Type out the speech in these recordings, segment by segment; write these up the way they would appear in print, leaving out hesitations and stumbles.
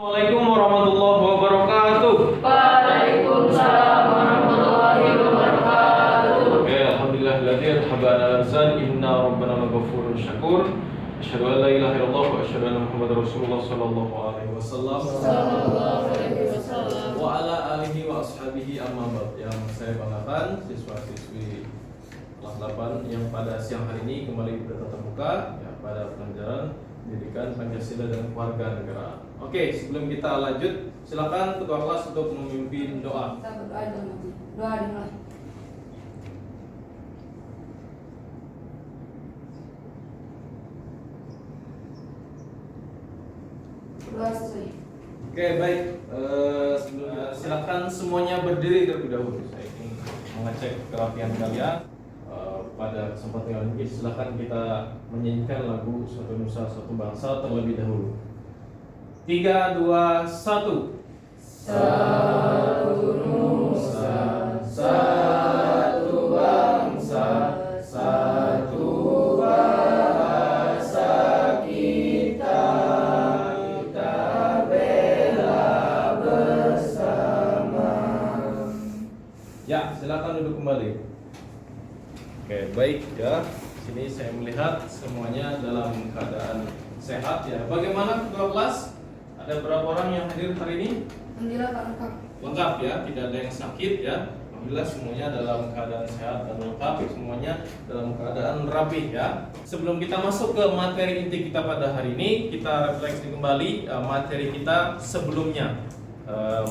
Assalamualaikum warahmatullahi wabarakatuh. Waalaikumsalam warahmatullahi wabarakatuh. Oke, alhamdulillahilladzi habana lanzan inna rabbana laghafurun syakur. Asyhadu an la ilaha illallah wa asyhadu anna Muhammadar Rasulullah sallallahu alaihi wasallam. Sallallahu alaihi wasallam. Wa ala alihi wa ashabihi amma ba'd. Yang saya banggakan siswa-siswi kelas 8 yang pada siang hari ini kembali bertatap muka ya, pada pelajaran pendidikan Pancasila dan Kewarganegaraan negara. Oke, sebelum kita lanjut, silakan ketua kelas untuk memimpin doa. Kita berdoa dulu. Doa dimulai. Doa sesuai. Oke, baik. Sebelumnya silakan semuanya berdiri terlebih dahulu. Saya ingin mengecek kerapian kalian. Pada kesempatan ini silakan kita menyanyikan lagu Satu Nusa Satu Bangsa terlebih dahulu. 3, 2, 1. Satu nusa, satu bangsa, satu bahasa kita bela bersama. Ya, silakan duduk kembali. Oke, baik ya. Sini saya melihat semuanya dalam keadaan sehat ya. Bagaimana ketua kelas? Ada berapa orang yang hadir hari ini? Alhamdulillah Pak lengkap. Lengkap ya, tidak ada yang sakit ya. Alhamdulillah semuanya dalam keadaan sehat dan lengkap, semuanya dalam keadaan rapi ya. Sebelum kita masuk ke materi inti kita pada hari ini, kita refleksi kembali materi kita sebelumnya.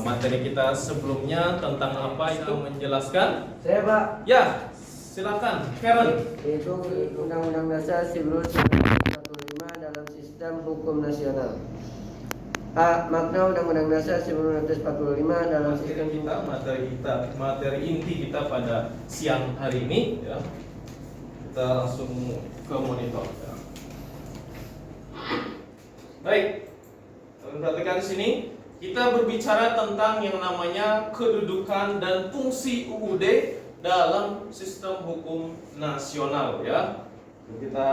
Materi kita sebelumnya tentang apa itu menjelaskan? Saya Pak, Ya, silakan Karen. itu Undang-Undang Dasar 1945 dalam sistem hukum nasional. A. Makna Undang-Undang Dasar 1945 dalam sistem Materi inti kita pada siang hari ini ya. Kita langsung ke monitor ya. Baik, perhatikan di sini kita berbicara tentang yang namanya kedudukan dan fungsi UUD dalam sistem hukum nasional ya. Kita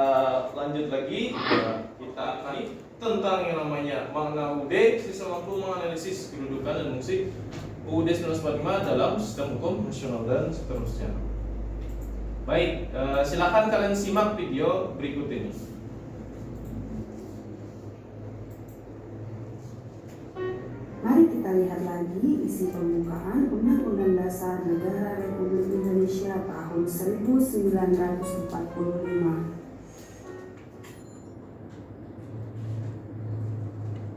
lanjut lagi ya, kita akan tentang yang namanya makna UUD, sistem mampu menganalisis kedudukan dan fungsi UUD 1945 dalam sistem hukum nasional dan seterusnya. Baik, silakan kalian simak video berikut ini. Mari kita lihat lagi isi pembukaan Undang-Undang Dasar Negara Republik Indonesia tahun 1945.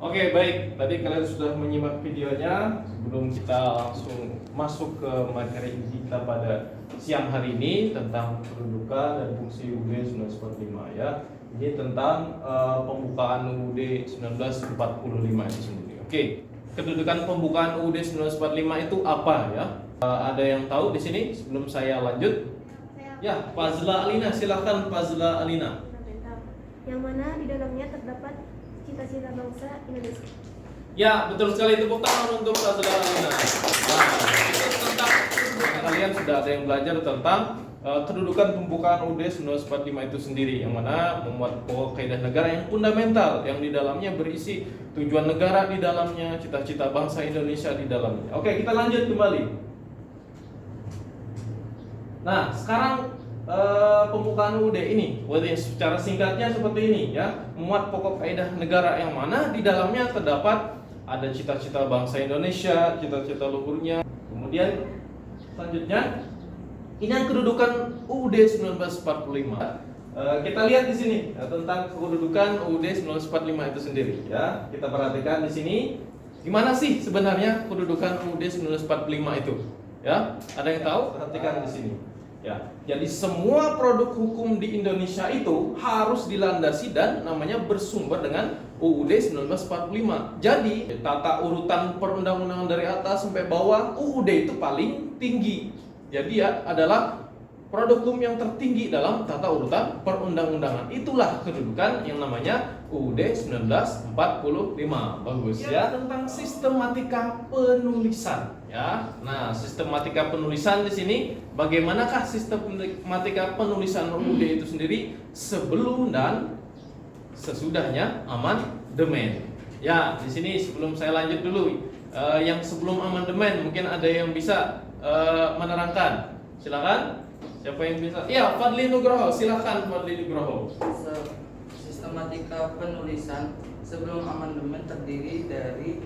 Oke, baik. Tadi kalian sudah menyimak videonya. Sebelum kita langsung masuk ke materi inti kita pada siang hari ini tentang kedudukan dan fungsi UUD 1945 ya. Ini tentang pembukaan UUD 1945 itu sendiri. Oke. Kedudukan pembukaan UUD 1945 itu apa ya? Ada yang tahu di sini sebelum saya lanjut? Ya, Fazla Alina, silakan Fazla Alina. Fundamental, yang mana di dalamnya terdapat cita-cita bangsa Indonesia. Ya, betul sekali, tepuk tangan untuk Fazla Alina. Nah, itu tentang kalian sudah ada yang belajar tentang kedudukan pembukaan UUD 1945 itu sendiri, yang mana memuat pokok kaidah negara yang fundamental, yang di dalamnya berisi tujuan negara di dalamnya, cita-cita bangsa Indonesia di dalamnya. Oke, kita lanjut kembali. Nah, sekarang pembukaan UUD ini, secara singkatnya seperti ini ya, memuat pokok kaidah negara yang mana di dalamnya terdapat ada cita-cita bangsa Indonesia, cita-cita luhurnya. Kemudian selanjutnya ini yang kedudukan UUD 1945. Kita lihat di sini ya, tentang kedudukan UUD 1945 itu sendiri ya. Kita perhatikan di sini gimana sih sebenarnya kedudukan UUD 1945 itu ya. Ada yang tahu? Perhatikan di sini. Ya, jadi semua produk hukum di Indonesia itu harus dilandasi dan namanya bersumber dengan UUD 1945. Jadi tata urutan perundang-undangan dari atas sampai bawah UUD itu paling tinggi. Ya, dia adalah produk hukum yang tertinggi dalam tata urutan perundang-undangan. Itulah kedudukan yang namanya UUD 1945. Bagus ya, tentang sistematika penulisan ya. Nah, sistematika penulisan di sini bagaimanakah sistematika penulisan UUD itu sendiri sebelum dan sesudahnya amandemen. Ya, di sini sebelum saya lanjut dulu, yang sebelum amandemen mungkin ada yang bisa menerangkan. Silakan. Siapa yang bisa? Ya, Fadli Nugroho. Silakan Fadli Nugroho. Sistematika penulisan sebelum amandemen terdiri dari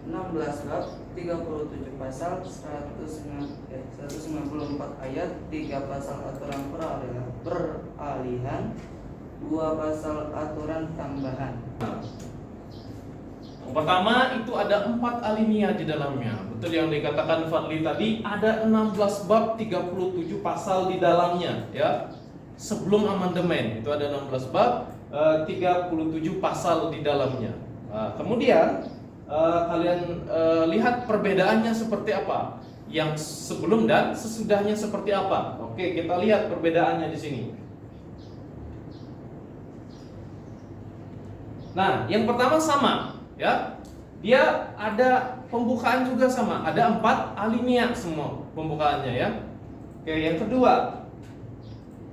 16 bab, 37 pasal, 194 ayat, 3 pasal aturan peralihan, 2 pasal aturan tambahan. Yang pertama itu ada 4 alinea di dalamnya. Betul yang dikatakan Fadli tadi, ada 16 bab 37 pasal di dalamnya ya. Sebelum amandemen itu ada 16 bab 37 pasal di dalamnya. Kemudian kalian lihat perbedaannya seperti apa. Yang sebelum dan sesudahnya seperti apa. Oke, kita lihat perbedaannya di sini. Nah, yang pertama sama ya, dia ada pembukaan juga sama, ada 4 alinea semua pembukaannya ya. Oke, yang kedua,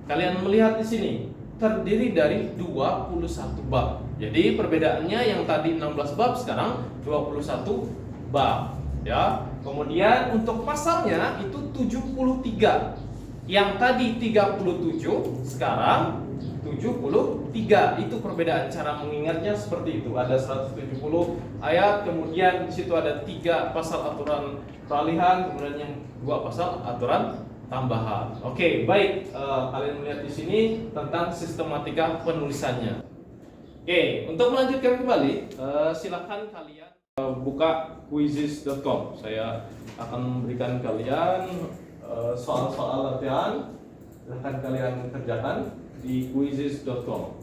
kalian melihat di sini terdiri dari 21 bab. Jadi perbedaannya yang tadi 16 bab sekarang 21 bab ya. Kemudian untuk pasalnya itu 73. Yang tadi 37 sekarang 73. Itu perbedaan cara mengingatnya seperti itu. Ada 170 ayat, kemudian di situ ada 3 pasal aturan peralihan, kemudian yang 2 pasal aturan tambahan. Oke, baik. Kalian melihat di sini tentang sistematika penulisannya. Oke, untuk melanjutkan kembali, silakan kalian buka quizizz.com. Saya akan memberikan kalian soal-soal latihan. Silakan kalian kerjakan di quizizz.com.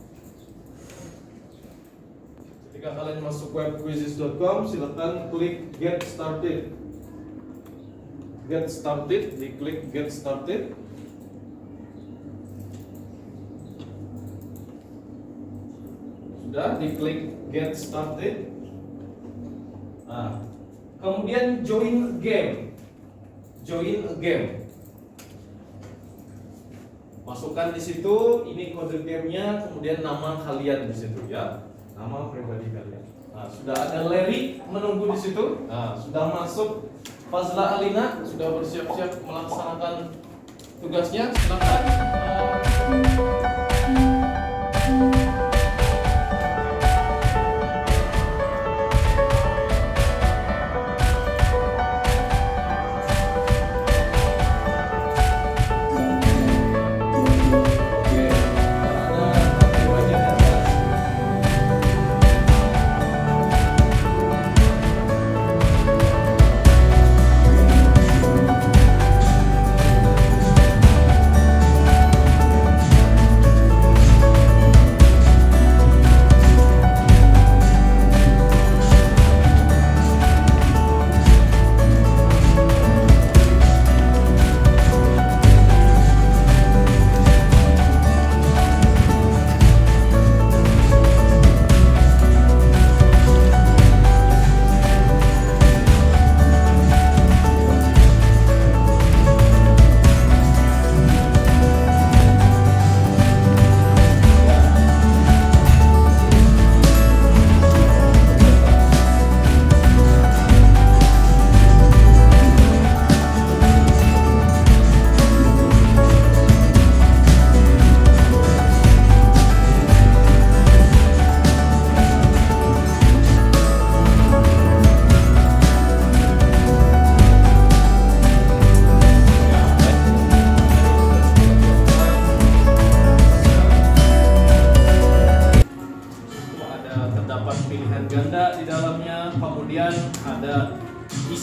Ketika kalian masuk web quizizz.com, silakan klik get started. Get started, diklik get started. Sudah diklik get started. Nah, kemudian join game. Join a game. Masukkan di situ, ini kode gamenya, kemudian nama kalian di situ ya, nama pribadi kalian. Nah, sudah ada Larry menunggu di situ. Nah, sudah masuk Fazla Alina, sudah bersiap-siap melaksanakan tugasnya. Silakan.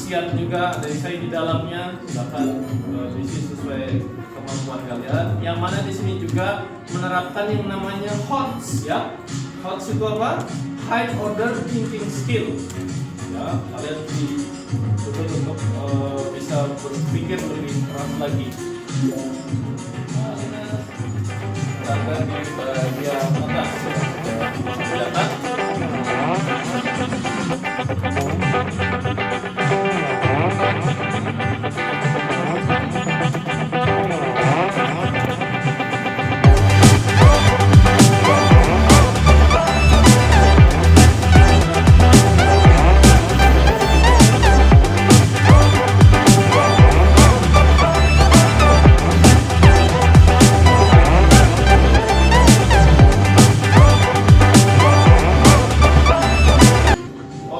isian juga ada essay di dalamnya, silakan diisi sesuai kemampuan kalian. Yang mana di sini juga menerapkan yang namanya HOTS ya. HOTS itu apa? High Order Thinking Skill. Ya, kalian dituntut untuk bisa berpikir lebih keras lagi. Silakan di bagian atas kelihatan.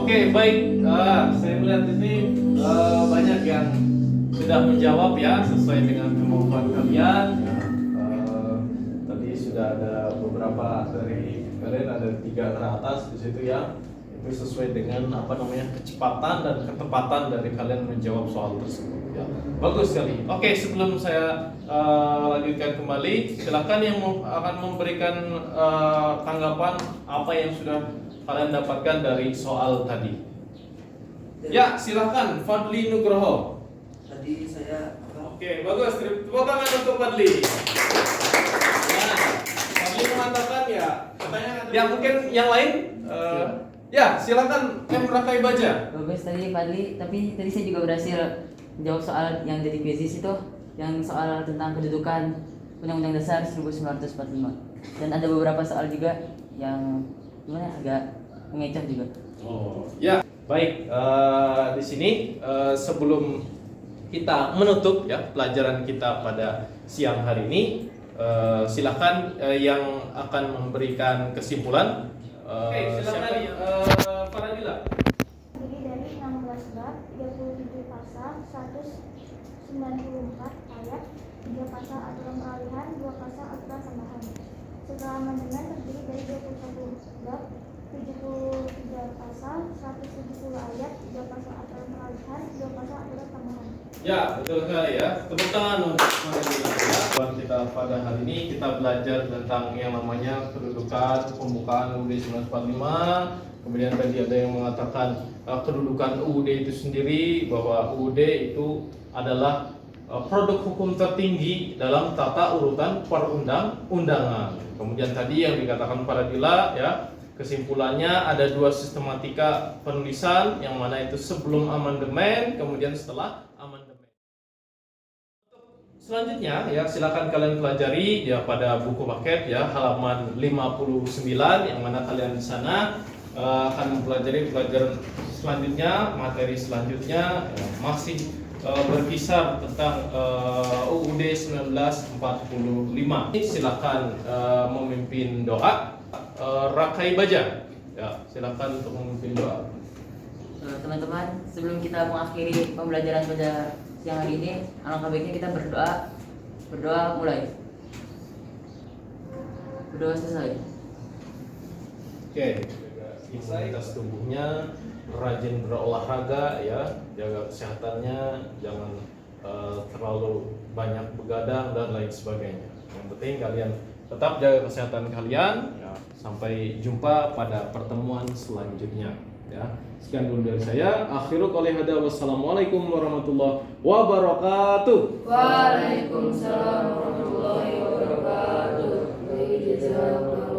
Oke, baik. Saya melihat di sini banyak yang sudah menjawab ya sesuai dengan kemampuan kalian. Ya. Tadi sudah ada beberapa dari kalian, ada 3 ke atas di situ ya. Itu sesuai dengan kecepatan dan ketepatan dari kalian menjawab soal tersebut. Ya. Bagus sekali. Oke, sebelum saya lanjutkan kembali, silakan yang akan memberikan tanggapan apa yang sudah kalian dapatkan dari soal tadi. Ya, silakan Fadli Nugroho. Tadi saya Oke, bagus. Tepuk tangan untuk Fadli. Nah, Fadli mengatakan ya, katanya ya mungkin yang lain. Ya, silakan M. Rakai Baja. Bagus tadi Fadli, tapi tadi saya juga berhasil menjawab soal yang dari kuisis itu, yang soal tentang kedudukan Undang-Undang Dasar 1945. Dan ada beberapa soal juga yang gimana agak mengecoh juga. Oh, ya. Baik, di sini sebelum kita menutup ya pelajaran kita pada siang hari ini, silakan yang akan memberikan kesimpulan. Silakan Faradila. Terdiri dari 16 bab, 37 pasal, 194 ayat, 3 pasal aturan peralihan, 2 pasal aturan tambahan. Setelah amandemen terdiri dari 21 bab, 73 pasal, 170 ayat, 3 pasal aturan peralihan, 2 pasal aturan tambahan. Ya, betul sekali ya. Tepuk tangan untuk Faradila ya. Kita pada hari ini kita belajar tentang yang namanya kedudukan pembukaan UUD 1945. Kemudian tadi ada yang mengatakan kedudukan UUD itu sendiri, bahwa UUD itu adalah produk hukum tertinggi dalam tata urutan perundang-undangan. Kemudian tadi yang dikatakan Faradila ya, kesimpulannya ada 2 sistematika penulisan, yang mana itu sebelum amandemen, kemudian setelah amandemen. Selanjutnya ya, silakan kalian pelajari ya pada buku paket ya halaman 59, yang mana kalian di sana akan mempelajari pelajaran selanjutnya, materi selanjutnya ya, masih berkisar tentang UUD 1945. Silakan memimpin doa. Rakai Baja, ya silakan untuk memimpin doa. Teman-teman, sebelum kita mengakhiri pembelajaran pada siang hari ini, alangkah baiknya kita berdoa. Berdoa mulai. Berdoa selesai. Oke, imunitas tubuhnya, rajin berolahraga ya, jaga kesehatannya, jangan terlalu banyak begadang dan lain sebagainya. Yang penting kalian tetap jaga kesehatan kalian ya. Sampai jumpa pada pertemuan selanjutnya ya. Sekian dulu dari saya. Akhiru qouli hadza, wassalamualaikum warahmatullahi wabarakatuh. Waalaikumsalam warahmatullahi wabarakatuh. Jazakallahu